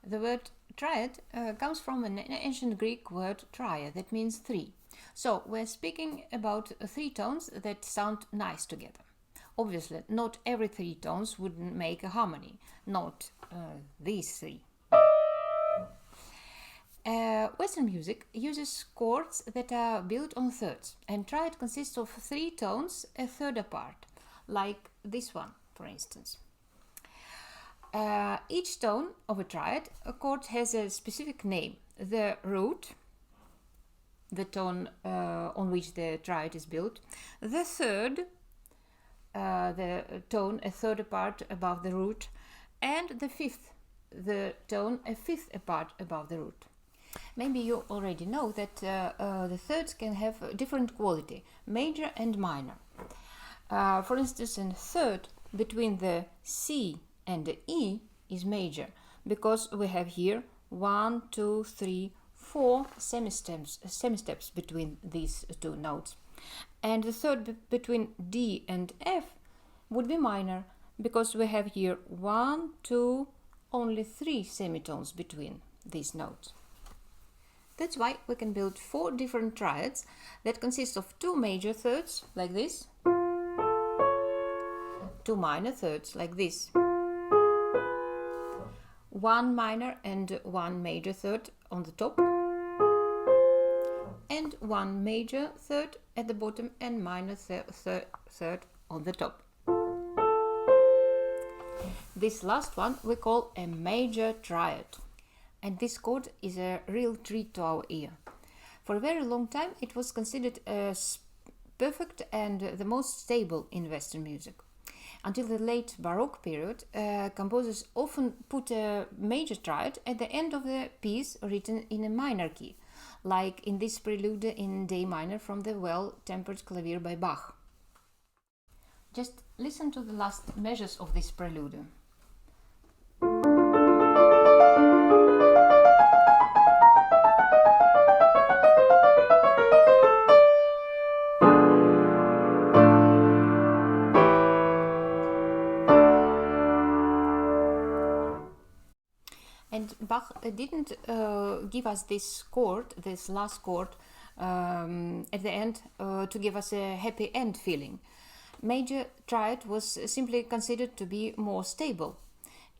The word triad comes from an ancient Greek word tria that means three. So we're speaking about three tones that sound nice together. Obviously, not every three tones would make a harmony, not these three. Western music uses chords that are built on thirds, and triad consists of three tones a third apart, like this one, for instance. Each tone of a triad chord has a specific name. The root, the tone on which the triad is built, the third, the tone a third apart above the root, and the fifth, the tone a fifth apart above the root. Maybe you already know that the thirds can have different quality, major and minor. For instance, a third between the C and the E is major because we have here 1, 2, 3, 4 semisteps between these two notes. And the third between D and F would be minor because we have here 1, 2, only 3 semitones between these notes. That's why we can build 4 different triads that consist of 2 major thirds, like this, 2 minor thirds, like this, 1 minor and 1 major third on the top, and 1 major third at the bottom and minor third on the top. This last one we call a major triad. And this chord is a real treat to our ear. For a very long time it was considered as perfect and the most stable in Western music. Until the late Baroque period, composers often put a major triad at the end of the piece written in a minor key, like in this Prelude in D minor from the Well-Tempered Clavier by Bach. Just listen to the last measures of this Prelude. And Bach didn't give us this chord, this last chord, at the end to give us a happy end feeling. Major triad was simply considered to be more stable.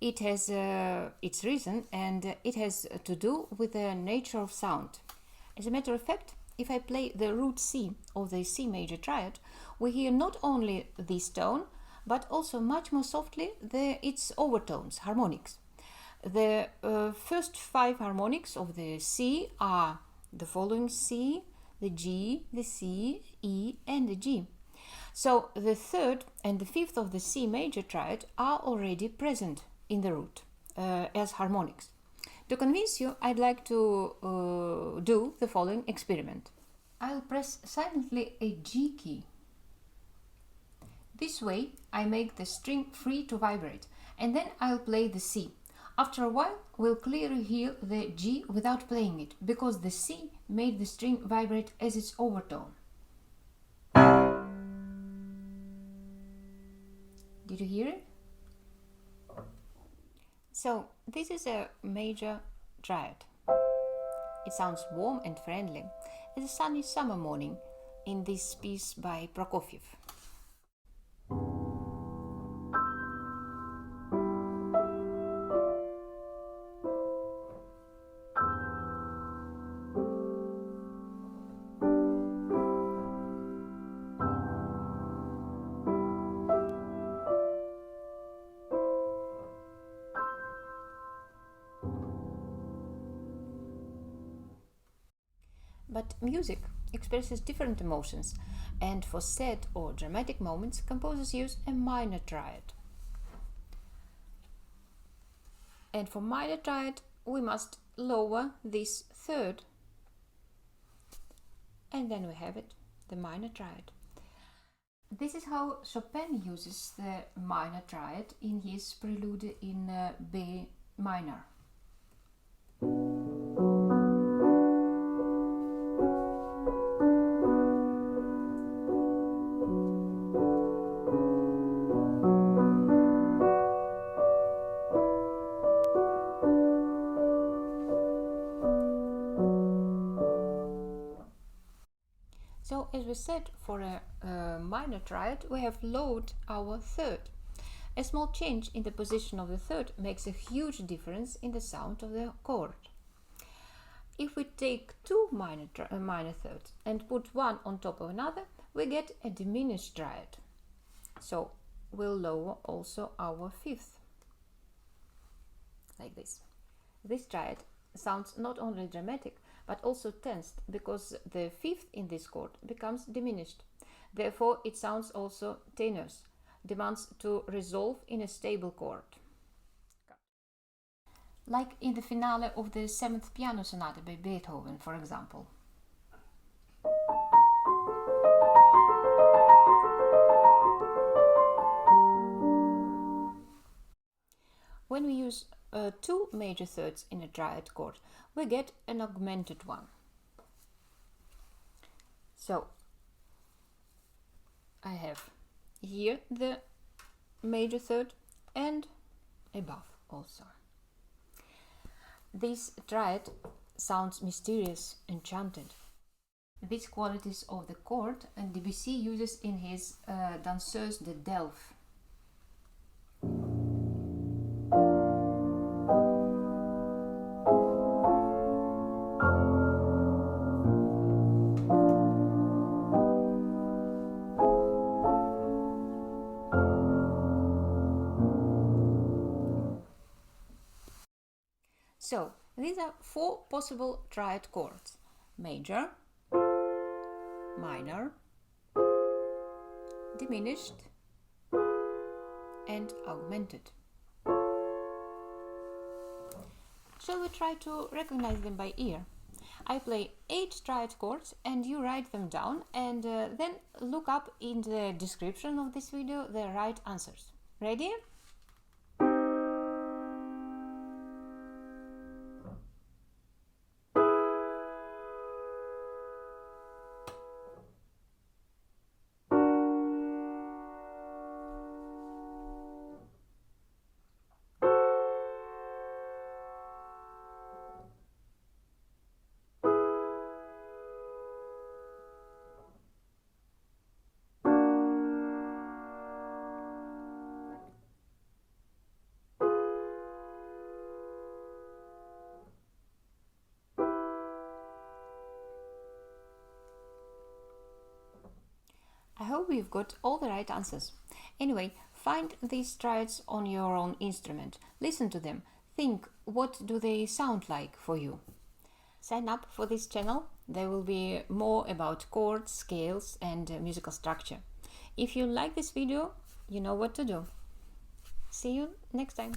It has its reason, and it has to do with the nature of sound. As a matter of fact, if I play the root C of the C major triad, we hear not only this tone, but also much more softly its overtones, harmonics. The first 5 harmonics of the C are the following: C, the G, the C, E, and the G. So the third and the fifth of the C major triad are already present in the root as harmonics. To convince you, I'd like to do the following experiment. I'll press silently a G key. This way I make the string free to vibrate, and then I'll play the C. After a while, we'll clearly hear the G without playing it, because the C made the string vibrate as its overtone. Did you hear it? So, this is a major triad. It sounds warm and friendly as a sunny summer morning in this piece by Prokofiev. But music expresses different emotions, and for sad or dramatic moments, composers use a minor triad. And for minor triad, we must lower this third, and then we have it, the minor triad. This is how Chopin uses the minor triad in his Prelude in B minor. we said, for a minor triad we have lowered our third. A small change in the position of the third makes a huge difference in the sound of the chord. If we take two minor thirds and put one on top of another, we get a diminished triad. So we'll lower also our fifth, like this. This triad sounds not only dramatic but also tensed, because the fifth in this chord becomes diminished. Therefore it sounds also tenuous, demands to resolve in a stable chord. Like in the finale of the 7th Piano Sonate by Beethoven, for example. When we use two major thirds in a triad chord, we get an augmented one. So I have here the major third and above also. This triad sounds mysterious, enchanted. These qualities of the chord and Debussy uses in his Danseuses de Dephes. So, these are four possible triad chords: major, minor, diminished, and augmented. Shall we try to recognize them by ear? I play 8 triad chords and you write them down, and then look up in the description of this video the right answers. Ready? I hope you've got all the right answers. Anyway, find these triads on your own instrument. Listen to them. Think, what do they sound like for you? Sign up for this channel. There will be more about chords, scales and musical structure. If you like this video, you know what to do. See you next time.